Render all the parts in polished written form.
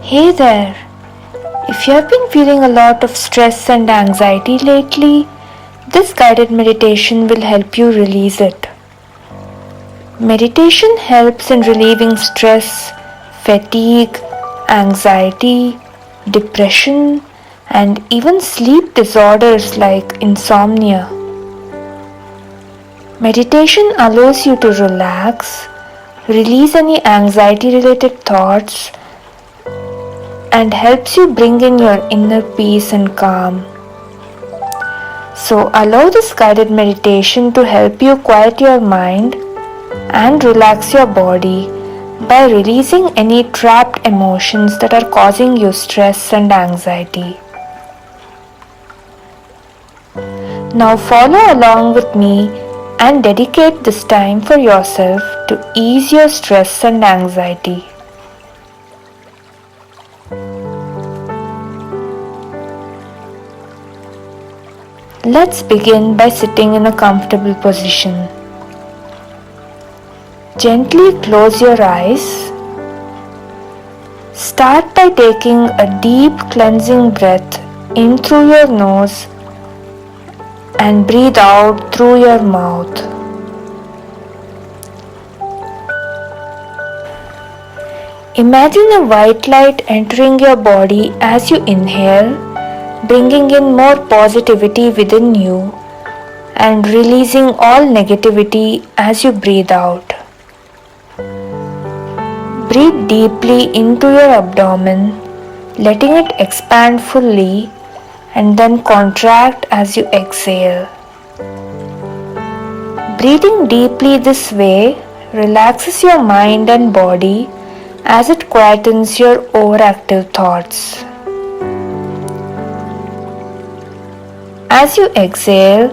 Hey there! If you have been feeling a lot of stress and anxiety lately, this guided meditation will help you release it. Meditation helps in relieving stress, fatigue, anxiety, depression, and even sleep disorders like insomnia. Meditation allows you to relax, release any anxiety related thoughts, and helps you bring in your inner peace and calm. So allow this guided meditation to help you quiet your mind and relax your body by releasing any trapped emotions that are causing you stress and anxiety. Now follow along with me and dedicate this time for yourself to ease your stress and anxiety. Let's begin by sitting in a comfortable position. Gently close your eyes. Start by taking a deep cleansing breath in through your nose and breathe out through your mouth. Imagine a white light entering your body as you inhale, bringing in more positivity within you and releasing all negativity as you breathe out. Breathe deeply into your abdomen, letting it expand fully and then contract as you exhale. Breathing deeply this way relaxes your mind and body as it quietens your overactive thoughts. As you exhale,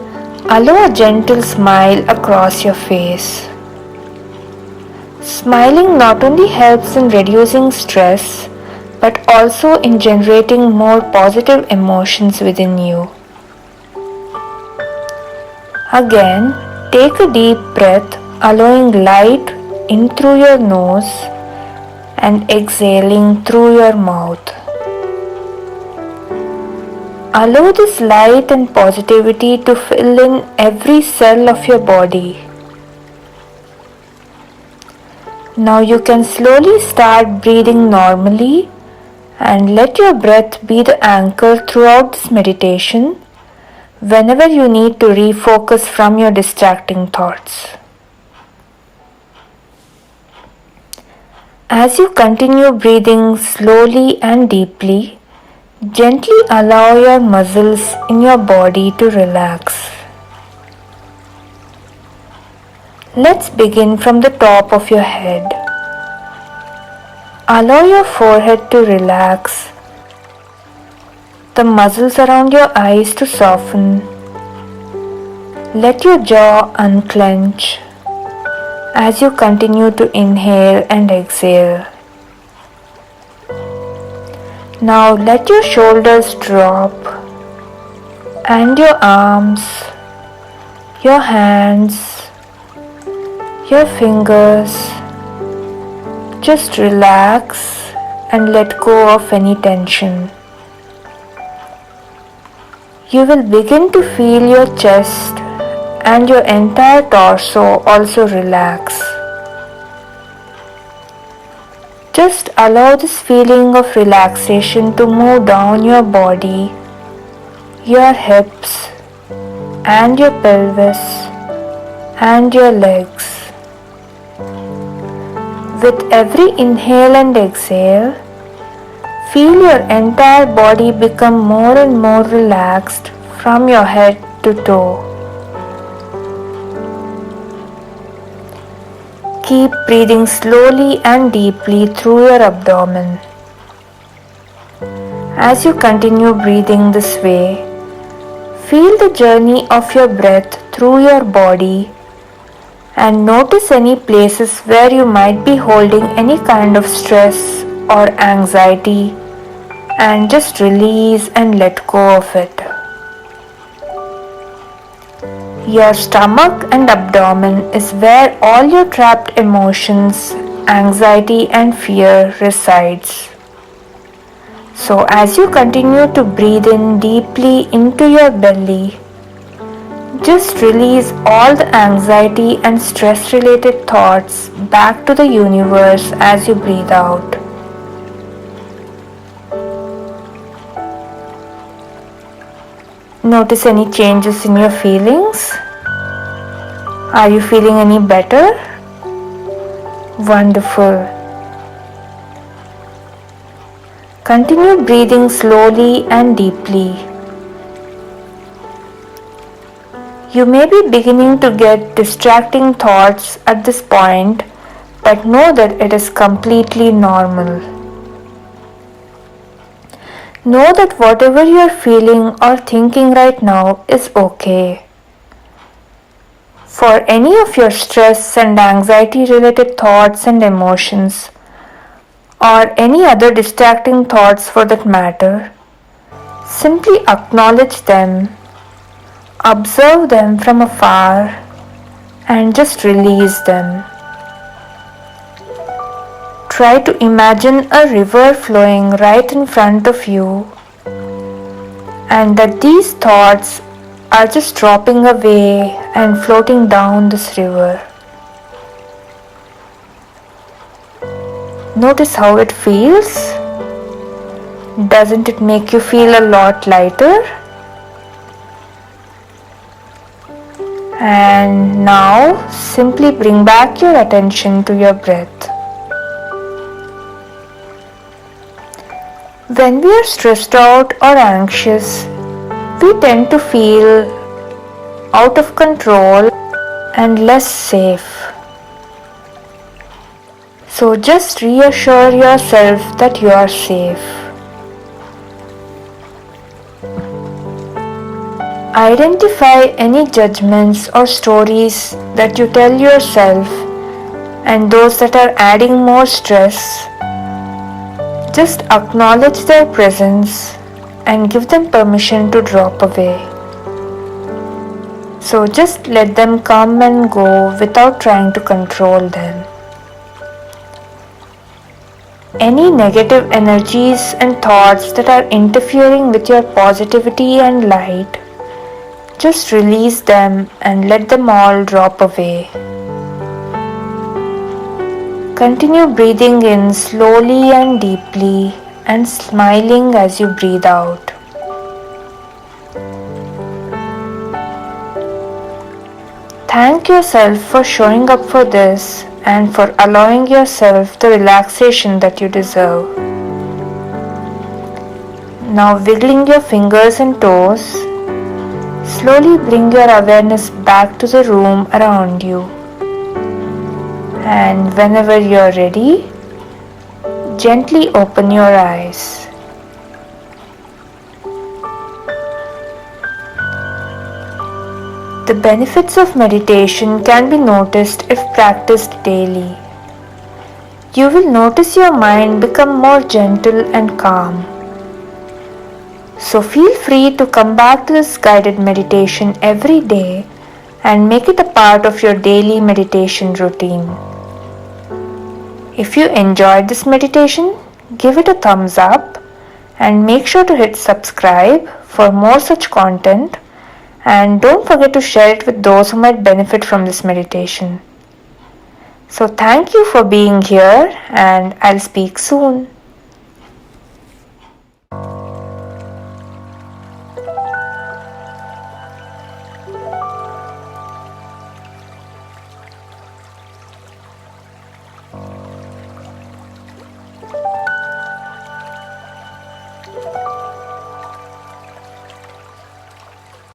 allow a gentle smile across your face. Smiling not only helps in reducing stress, but also in generating more positive emotions within you. Again, take a deep breath, allowing light in through your nose and exhaling through your mouth. Allow this light and positivity to fill in every cell of your body. Now you can slowly start breathing normally and let your breath be the anchor throughout this meditation whenever you need to refocus from your distracting thoughts. As you continue breathing slowly and deeply, gently allow your muscles in your body to relax. Let's begin from the top of your head. Allow your forehead to relax, the muscles around your eyes to soften. Let your jaw unclench as you continue to inhale and exhale. Now let your shoulders drop and your arms, your hands, your fingers, just relax and let go of any tension. You will begin to feel your chest and your entire torso also relax. Just allow this feeling of relaxation to move down your body, your hips and your pelvis and your legs. With every inhale and exhale, feel your entire body become more and more relaxed from your head to toe. Keep breathing slowly and deeply through your abdomen. As you continue breathing this way, feel the journey of your breath through your body and notice any places where you might be holding any kind of stress or anxiety and just release and let go of it. Your stomach and abdomen is where all your trapped emotions, anxiety and fear resides. So as you continue to breathe in deeply into your belly, just release all the anxiety and stress related thoughts back to the universe as you breathe out. Notice any changes in your feelings. Are you feeling any better? Wonderful. Continue breathing slowly and deeply. You may be beginning to get distracting thoughts at this point, but know that it is completely normal. Know that whatever you are feeling or thinking right now is okay. For any of your stress and anxiety related thoughts and emotions, or any other distracting thoughts for that matter, simply acknowledge them, observe them from afar, and just release them. Try to imagine a river flowing right in front of you, and that these thoughts are just dropping away and floating down this river. Notice how it feels. Doesn't it make you feel a lot lighter? And now simply bring back your attention to your breath. When we are stressed out or anxious, we tend to feel out of control and less safe. So just reassure yourself that you are safe. Identify any judgments or stories that you tell yourself and those that are adding more stress. Just acknowledge their presence and give them permission to drop away. So just let them come and go without trying to control them. Any negative energies and thoughts that are interfering with your positivity and light, just release them and let them all drop away. Continue breathing in slowly and deeply and smiling as you breathe out. Thank yourself for showing up for this and for allowing yourself the relaxation that you deserve. Now wiggling your fingers and toes, slowly bring your awareness back to the room around you. And whenever you are ready, gently open your eyes. The benefits of meditation can be noticed if practiced daily. You will notice your mind become more gentle and calm. So feel free to come back to this guided meditation every day and make it a part of your daily meditation routine. If you enjoyed this meditation, give it a thumbs up and make sure to hit subscribe for more such content. And don't forget to share it with those who might benefit from this meditation. So thank you for being here, and I'll speak soon.